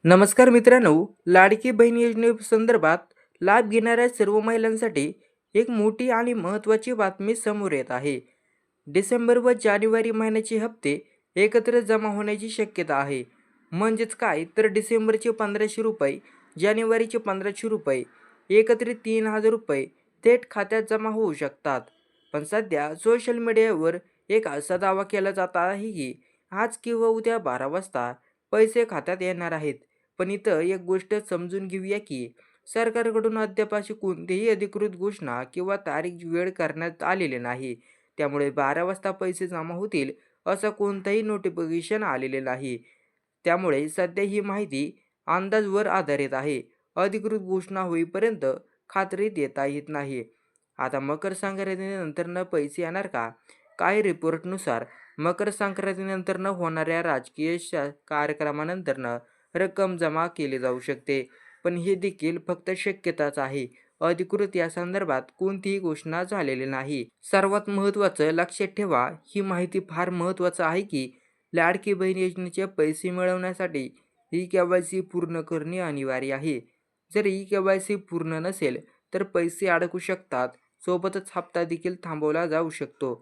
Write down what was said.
नमस्कार मित्रांनो, लाडकी बहीण योजनेसंदर्भात लाभ घेणाऱ्या सर्व महिलांसाठी एक मोठी आणि महत्त्वाची बातमी समोर येत आहे. डिसेंबर व जानेवारी महिन्याचे हप्ते एकत्र जमा होण्याची शक्यता आहे. म्हणजेच काय, तर डिसेंबरचे 1,500 रुपये, जानेवारीचे 1,500 रुपये, एकत्रित 3,000 रुपये थेट खात्यात जमा होऊ शकतात. पण सध्या सोशल मीडियावर एक असा दावा केला जात आहे की आज किंवा उद्या 12 वाजता पैसे खात्यात येणार आहेत. पण इथं एक गोष्ट समजून घेऊया की सरकारकडून अद्याप अशी कोणतीही अधिकृत घोषणा किंवा तारीख वेळ करण्यात आलेली नाही. त्यामुळे 12 वाजता पैसे जमा होतील असं कोणतंही नोटिफिकेशन आलेले नाही. त्यामुळे सध्या ही माहिती अंदाजवर आधारित आहे. अधिकृत घोषणा होईपर्यंत खात्री देता येत नाही. आता मकर संक्रांतीनंतर पैसे येणार का? काही रिपोर्टनुसार मकर संक्रांतीनंतर होणाऱ्या राजकीय कार्यक्रमानंतर रक्कम जमा केली जाऊ शकते. पण हे देखील फक्त शक्यताच आहे. अधिकृत या संदर्भात कोणतीही घोषणा झालेली नाही. सर्वात महत्त्वाचं लक्षात ठेवा, ही माहिती फार महत्त्वाचं आहे की लाडकी बहीण योजनेचे पैसे मिळवण्यासाठी ई-के-वाय-सी पूर्ण करणे अनिवार्य आहे. जर ई-के-वाय-सी पूर्ण नसेल तर पैसे अडकू शकतात. सोबतच हप्ता देखील थांबवला जाऊ शकतो.